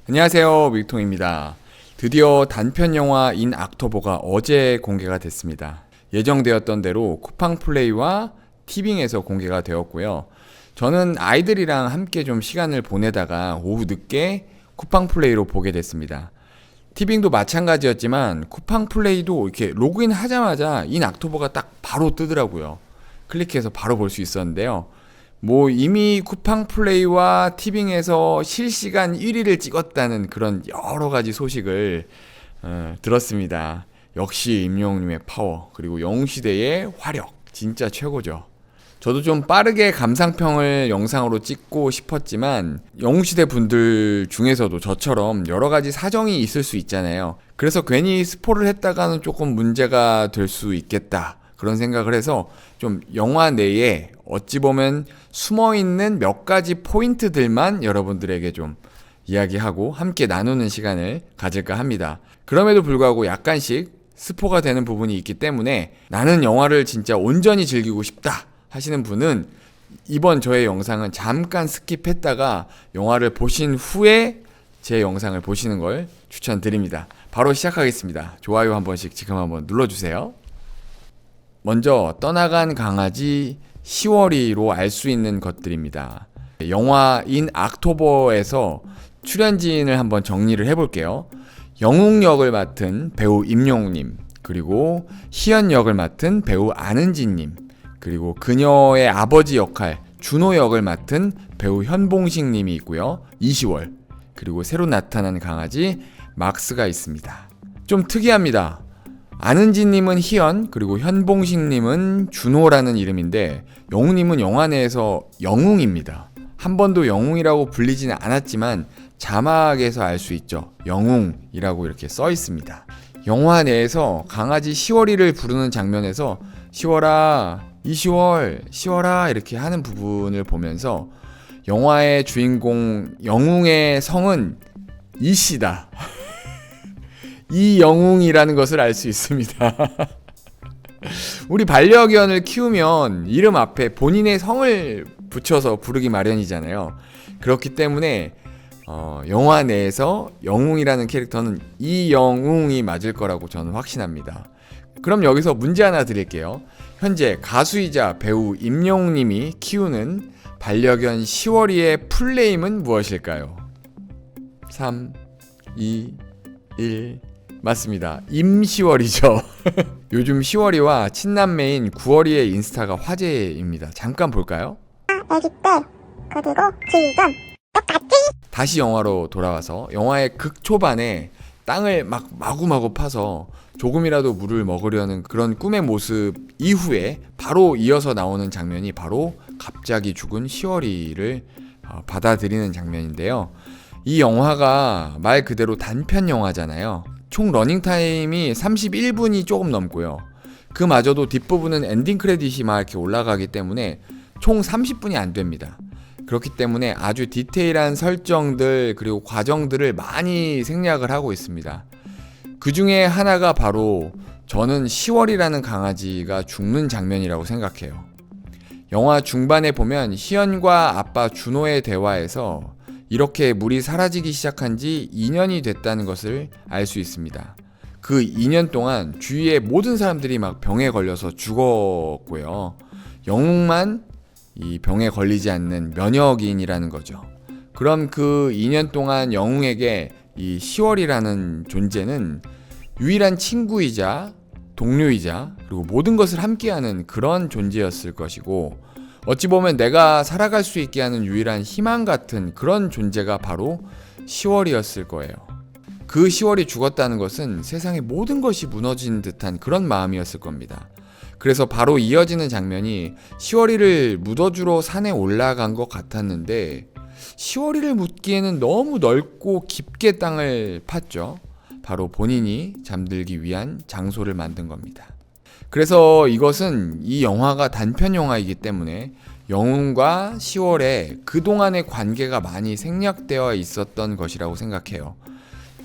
안녕하세요, 믹통입니다. 드디어 단편 영화 인 악토버가 어제 공개가 됐습니다. 예정되었던 대로 쿠팡 플레이와 티빙에서 공개가 되었고요. 저는 아이들이랑 함께 좀 시간을 보내다가 오후 늦게 쿠팡 플레이로 보게 됐습니다. 티빙도 마찬가지였지만 쿠팡 플레이도 이렇게 로그인 하자마자 인 악토버가 딱 바로 뜨더라고요. 클릭해서 바로 볼 수 있었는데요. 이미 쿠팡 플레이와 티빙에서 실시간 1위를 찍었다는 그런 여러 가지 소식을 들었습니다. 역시 임영웅님의 파워, 그리고 영웅시대의 화력, 진짜 최고죠. 저도 좀 빠르게 감상평을 영상으로 찍고 싶었지만 영웅시대 분들 중에서도 저처럼 여러 가지 사정이 있을 수 있잖아요. 그래서 괜히 스포를 했다가는 조금 문제가 될 수 있겠다, 그런 생각을 해서 좀 영화 내에 어찌 보면 숨어있는 몇 가지 포인트들만 여러분들에게 좀 이야기하고 함께 나누는 시간을 가질까 합니다. 그럼에도 불구하고 약간씩 스포가 되는 부분이 있기 때문에 나는 영화를 진짜 온전히 즐기고 싶다 하시는 분은 이번 저의 영상은 잠깐 스킵했다가 영화를 보신 후에 제 영상을 보시는 걸 추천드립니다. 바로 시작하겠습니다. 좋아요 한 번씩 지금 한번 눌러주세요. 먼저 떠나간 강아지 10월이로 알 수 있는 것들입니다. 영화 인 악토버에서 출연진을 한번 정리를 해볼게요. 영웅 역을 맡은 배우 임영웅님, 그리고 희연 역을 맡은 배우 안은지님, 그리고 그녀의 아버지 역할 준호 역을 맡은 배우 현봉식님이 있고요. 20월, 그리고 새로 나타난 강아지 막스가 있습니다. 좀 특이합니다. 안은지님은 희연, 그리고 현봉식님은 준호라는 이름인데 영웅님은 영화 내에서 영웅입니다. 한 번도 영웅이라고 불리지는 않았지만 자막에서 알 수 있죠. 영웅이라고 이렇게 써 있습니다. 영화 내에서 강아지 시월이를 부르는 장면에서 시월아, 이시월, 시월아 이렇게 하는 부분을 보면서 영화의 주인공 영웅의 성은 이씨다, 이 영웅이라는 것을 알 수 있습니다. 우리 반려견을 키우면 이름 앞에 본인의 성을 붙여서 부르기 마련이잖아요. 그렇기 때문에 영화 내에서 영웅이라는 캐릭터는 이 영웅이 맞을 거라고 저는 확신합니다. 그럼 여기서 문제 하나 드릴게요. 현재 가수이자 배우 임영웅님이 키우는 반려견 시월이의 풀네임은 무엇일까요? 3, 2, 1... 맞습니다. 임시월이죠. 요즘 10월이와 친남매인 9월이의 인스타가 화제입니다. 잠깐 볼까요? 아기 때 그리고 지금 똑같지? 다시 영화로 돌아와서 영화의 극초반에 땅을 막 마구마구 파서 조금이라도 물을 먹으려는 그런 꿈의 모습 이후에 바로 이어서 나오는 장면이 바로 갑자기 죽은 10월이를 받아들이는 장면인데요. 이 영화가 말 그대로 단편 영화잖아요. 총 러닝타임이 31분이 조금 넘고요. 그마저도 뒷부분은 엔딩 크레딧이 막 이렇게 올라가기 때문에 총 30분이 안 됩니다. 그렇기 때문에 아주 디테일한 설정들 그리고 과정들을 많이 생략을 하고 있습니다. 그 중에 하나가 바로 저는 10월이라는 강아지가 죽는 장면이라고 생각해요. 영화 중반에 보면 희연과 아빠 준호의 대화에서 이렇게 물이 사라지기 시작한 지 2년이 됐다는 것을 알 수 있습니다. 그 2년 동안 주위의 모든 사람들이 막 병에 걸려서 죽었고요. 영웅만 이 병에 걸리지 않는 면역인이라는 거죠. 그럼 그 2년 동안 영웅에게 이 10월이라는 존재는 유일한 친구이자 동료이자 그리고 모든 것을 함께하는 그런 존재였을 것이고, 어찌 보면 내가 살아갈 수 있게 하는 유일한 희망 같은 그런 존재가 바로 10월이었을 거예요. 그 10월이 죽었다는 것은 세상의 모든 것이 무너진 듯한 그런 마음이었을 겁니다. 그래서 바로 이어지는 장면이 10월이를 묻어주러 산에 올라간 것 같았는데 10월이를 묻기에는 너무 넓고 깊게 땅을 팠죠. 바로 본인이 잠들기 위한 장소를 만든 겁니다. 그래서 이것은 이 영화가 단편 영화이기 때문에 영웅과 10월의 그동안의 관계가 많이 생략되어 있었던 것이라고 생각해요.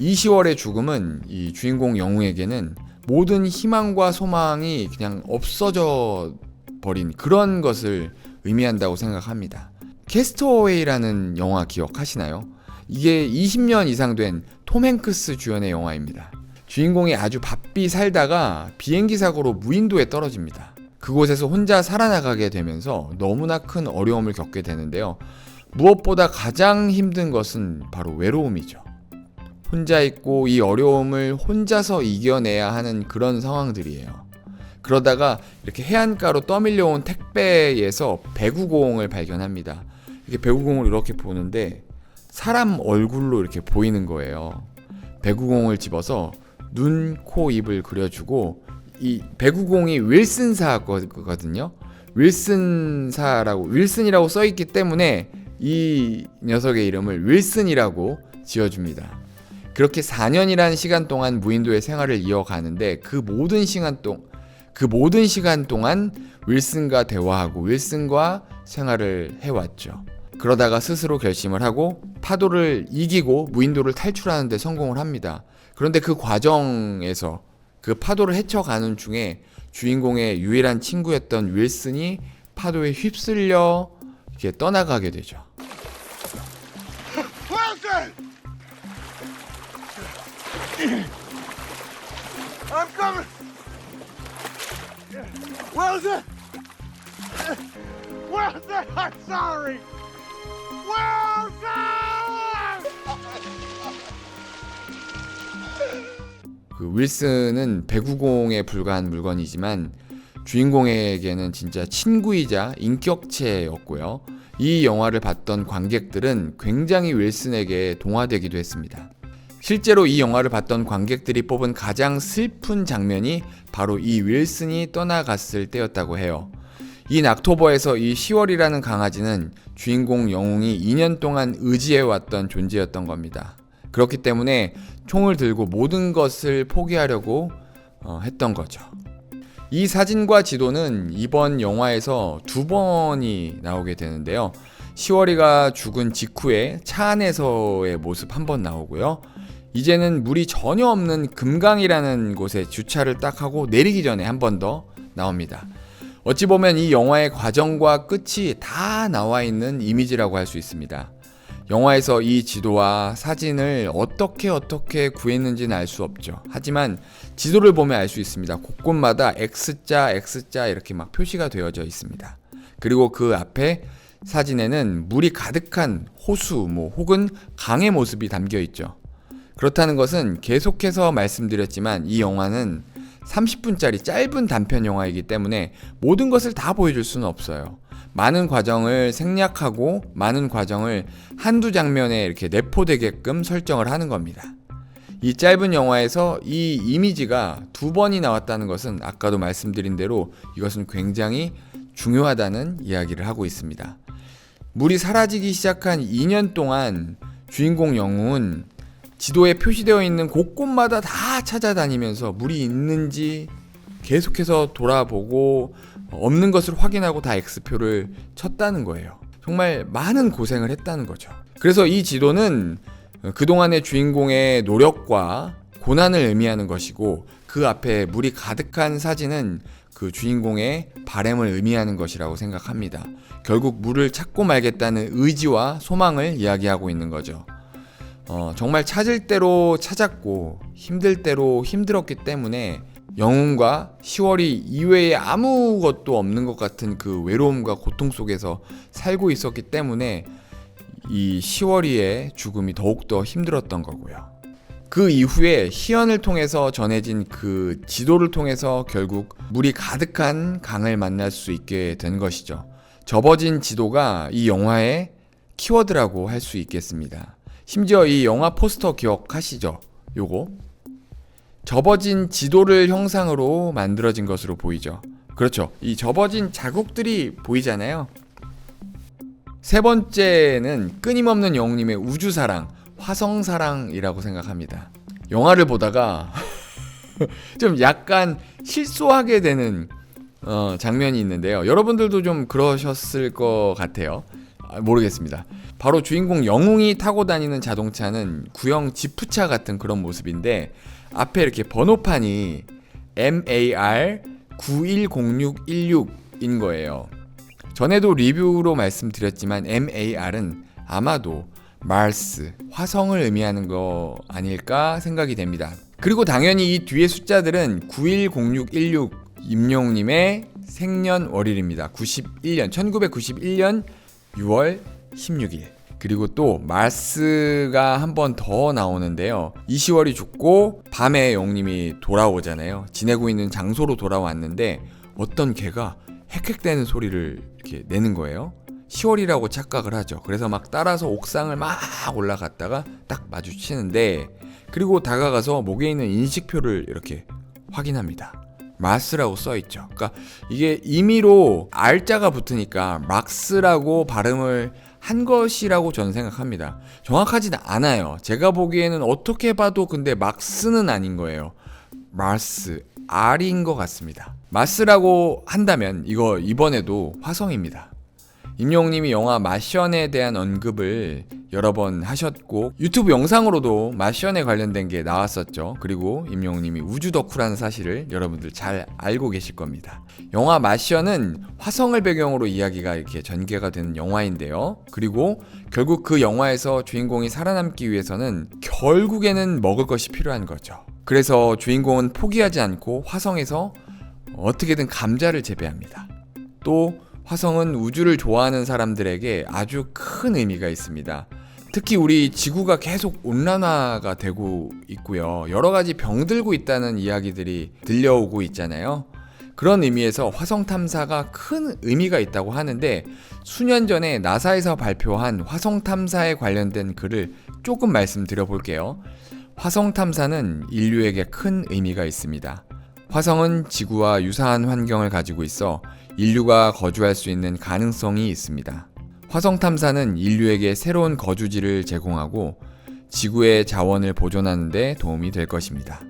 이 10월의 죽음은 이 주인공 영웅에게는 모든 희망과 소망이 그냥 없어져 버린 그런 것을 의미한다고 생각합니다. 캐스터웨이라는 영화 기억하시나요? 이게 20년 이상 된 톰 행크스 주연의 영화입니다. 주인공이 아주 바삐 살다가 비행기 사고로 무인도에 떨어집니다. 그곳에서 혼자 살아나가게 되면서 너무나 큰 어려움을 겪게 되는데요. 무엇보다 가장 힘든 것은 바로 외로움이죠. 혼자 있고 이 어려움을 혼자서 이겨내야 하는 그런 상황들이에요. 그러다가 이렇게 해안가로 떠밀려온 택배에서 배구공을 발견합니다. 이렇게 배구공을 이렇게 보는데 사람 얼굴로 이렇게 보이는 거예요. 배구공을 집어서 눈, 코, 입을 그려주고 이 배구공이 윌슨사 거거든요. 윌슨이라고 써있기 때문에 이 녀석의 이름을 윌슨이라고 지어줍니다. 그렇게 4년이라는 시간 동안 무인도의 생활을 이어가는데 그 모든 시간 동안 윌슨과 대화하고 윌슨과 생활을 해왔죠. 그러다가 스스로 결심을 하고 파도를 이기고 무인도를 탈출하는 데 성공을 합니다. 그런데 그 과정에서 그 파도를 헤쳐가는 중에 주인공의 유일한 친구였던 윌슨이 파도에 휩쓸려 이렇게 떠나가게 되죠. I'm coming. Wilson! Wilson, I'm sorry. Wilson! 그 윌슨은 배구공에 불과한 물건이지만 주인공에게는 진짜 친구이자 인격체였고요. 이 영화를 봤던 관객들은 굉장히 윌슨에게 동화되기도 했습니다. 실제로 이 영화를 봤던 관객들이 뽑은 가장 슬픈 장면이 바로 이 윌슨이 떠나갔을 때였다고 해요. 이 낙토버에서 이 10월이라는 강아지는 주인공 영웅이 2년 동안 의지해왔던 존재였던 겁니다. 그렇기 때문에 총을 들고 모든 것을 포기하려고 했던 거죠. 이 사진과 지도는 이번 영화에서 2번이 나오게 되는데요. 10월이가 죽은 직후에 차 안에서의 모습 한 번 나오고요. 이제는 물이 전혀 없는 금강이라는 곳에 주차를 딱 하고 내리기 전에 한 번 더 나옵니다. 어찌 보면 이 영화의 과정과 끝이 다 나와 있는 이미지라고 할 수 있습니다. 영화에서 이 지도와 사진을 어떻게 구했는지는 알 수 없죠. 하지만 지도를 보면 알 수 있습니다. 곳곳마다 X자 이렇게 막 표시가 되어져 있습니다. 그리고 그 앞에 사진에는 물이 가득한 호수 혹은 강의 모습이 담겨 있죠. 그렇다는 것은 계속해서 말씀드렸지만 이 영화는 30분짜리 짧은 단편 영화이기 때문에 모든 것을 다 보여줄 수는 없어요. 많은 과정을 생략하고 많은 과정을 한두 장면에 이렇게 내포되게끔 설정을 하는 겁니다. 이 짧은 영화에서 이 이미지가 2번이 나왔다는 것은 아까도 말씀드린 대로 이것은 굉장히 중요하다는 이야기를 하고 있습니다. 물이 사라지기 시작한 2년 동안 주인공 영웅은 지도에 표시되어 있는 곳곳마다 다 찾아다니면서 물이 있는지 계속해서 돌아보고 없는 것을 확인하고 다 X표를 쳤다는 거예요. 정말 많은 고생을 했다는 거죠. 그래서 이 지도는 그동안의 주인공의 노력과 고난을 의미하는 것이고 그 앞에 물이 가득한 사진은 그 주인공의 바램을 의미하는 것이라고 생각합니다. 결국 물을 찾고 말겠다는 의지와 소망을 이야기하고 있는 거죠. 정말 찾을 대로 찾았고 힘들 대로 힘들었기 때문에 영웅과 10월이 이외에 아무것도 없는 것 같은 그 외로움과 고통 속에서 살고 있었기 때문에 이 10월이의 죽음이 더욱더 힘들었던 거고요. 그 이후에 희연을 통해서 전해진 그 지도를 통해서 결국 물이 가득한 강을 만날 수 있게 된 것이죠. 접어진 지도가 이 영화의 키워드라고 할 수 있겠습니다. 심지어 이 영화 포스터 기억하시죠? 요거 접어진 지도를 형상으로 만들어진 것으로 보이죠. 그렇죠. 이 접어진 자국들이 보이잖아요. 세 번째는 끊임없는 영웅님의 우주사랑, 화성사랑이라고 생각합니다. 영화를 보다가 좀 약간 실소하게 되는 장면이 있는데요. 여러분들도 좀 그러셨을 것 같아요. 모르겠습니다. 바로 주인공 영웅이 타고 다니는 자동차는 구형 지프차 같은 그런 모습인데 앞에 이렇게 번호판이 MAR 910616인 거예요. 전에도 리뷰로 말씀드렸지만 MAR은 아마도 마스, 화성을 의미하는 거 아닐까 생각이 됩니다. 그리고 당연히 이 뒤에 숫자들은 910616 임용님의 생년월일입니다. 1991년 6월 16일. 그리고 또 마스가 한 번 더 나오는데요. 이시월이 죽고 밤에 영님이 돌아오잖아요. 지내고 있는 장소로 돌아왔는데 어떤 개가 헥헥대는 소리를 이렇게 내는 거예요. 10월이라고 착각을 하죠. 그래서 막 따라서 옥상을 막 올라갔다가 딱 마주치는데, 그리고 다가가서 목에 있는 인식표를 이렇게 확인합니다. 마스라고 써있죠. 그러니까 이게 임의로 R자가 붙으니까 막스라고 발음을 한 것이라고 저는 생각합니다. 정확하진 않아요. 제가 보기에는 어떻게 봐도 근데 막스는 아닌 거예요. 마스, R인 것 같습니다. 마스라고 한다면 이거 이번에도 화성입니다. 임용님이 영화 마션에 대한 언급을 여러 번 하셨고 유튜브 영상으로도 마션에 관련된 게 나왔었죠. 그리고 임용님이 우주 덕후라는 사실을 여러분들 잘 알고 계실 겁니다. 영화 마션은 화성을 배경으로 이야기가 이렇게 전개가 되는 영화인데요. 그리고 결국 그 영화에서 주인공이 살아남기 위해서는 결국에는 먹을 것이 필요한 거죠. 그래서 주인공은 포기하지 않고 화성에서 어떻게든 감자를 재배합니다. 또 화성은 우주를 좋아하는 사람들에게 아주 큰 의미가 있습니다. 특히 우리 지구가 계속 온난화가 되고 있고요. 여러 가지 병들고 있다는 이야기들이 들려오고 있잖아요. 그런 의미에서 화성 탐사가 큰 의미가 있다고 하는데, 수년 전에 나사에서 발표한 화성 탐사에 관련된 글을 조금 말씀드려 볼게요. 화성 탐사는 인류에게 큰 의미가 있습니다. 화성은 지구와 유사한 환경을 가지고 있어 인류가 거주할 수 있는 가능성이 있습니다. 화성 탐사는 인류에게 새로운 거주지를 제공하고 지구의 자원을 보존하는 데 도움이 될 것입니다.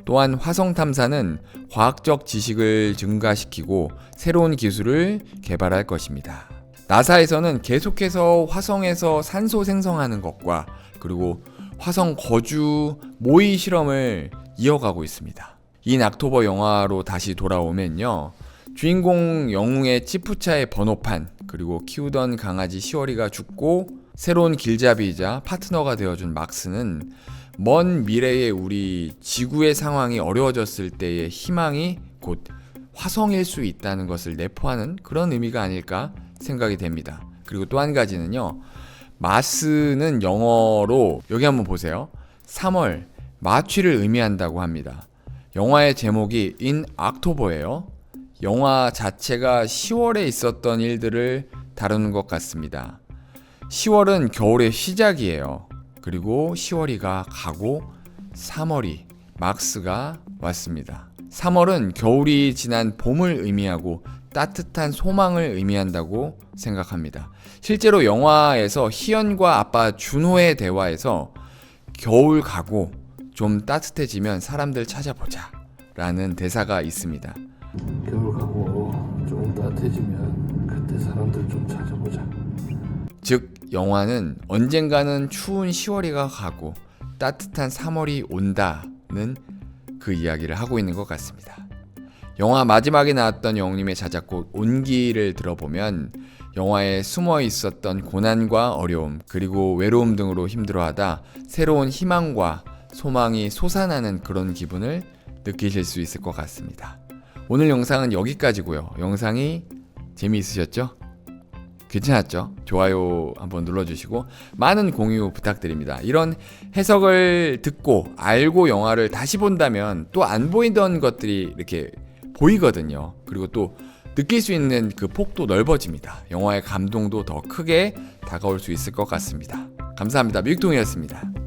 또한 화성 탐사는 과학적 지식을 증가시키고 새로운 기술을 개발할 것입니다. 나사에서는 계속해서 화성에서 산소 생성하는 것과 그리고 화성 거주 모의 실험을 이어가고 있습니다. 인 옥토버 영화로 다시 돌아오면요, 주인공 영웅의 치프차의 번호판, 그리고 키우던 강아지 시월이가 죽고 새로운 길잡이이자 파트너가 되어준 막스는 먼 미래의 우리 지구의 상황이 어려워졌을 때의 희망이 곧 화성일 수 있다는 것을 내포하는 그런 의미가 아닐까 생각이 됩니다. 그리고 또 한 가지는요, 마스는 영어로 여기 한번 보세요. 3월, 마취를 의미한다고 합니다. 영화의 제목이 In October예요. 영화 자체가 10월에 있었던 일들을 다루는 것 같습니다. 10월은 겨울의 시작이에요. 그리고 10월이가 가고 3월이 막스가 왔습니다. 3월은 겨울이 지난 봄을 의미하고 따뜻한 소망을 의미한다고 생각합니다. 실제로 영화에서 희연과 아빠 준호의 대화에서 겨울 가고 좀 따뜻해지면 사람들 찾아보자 라는 대사가 있습니다. 겨울 가고 좀 따뜻해지면 그때 사람들 좀 찾아보자. 즉 영화는 언젠가는 추운 10월이가 가고 따뜻한 3월이 온다는 그 이야기를 하고 있는 것 같습니다. 영화 마지막에 나왔던 영웅님의 자작곡 온기를 들어보면 영화에 숨어 있었던 고난과 어려움 그리고 외로움 등으로 힘들어하다 새로운 희망과 소망이 솟아나는 그런 기분을 느끼실 수 있을 것 같습니다. 오늘 영상은 여기까지고요. 영상이 재미있으셨죠? 괜찮았죠? 좋아요 한번 눌러주시고 많은 공유 부탁드립니다. 이런 해석을 듣고 알고 영화를 다시 본다면 또 안 보이던 것들이 이렇게 보이거든요. 그리고 또 느낄 수 있는 그 폭도 넓어집니다. 영화의 감동도 더 크게 다가올 수 있을 것 같습니다. 감사합니다. 뮤직동이었습니다.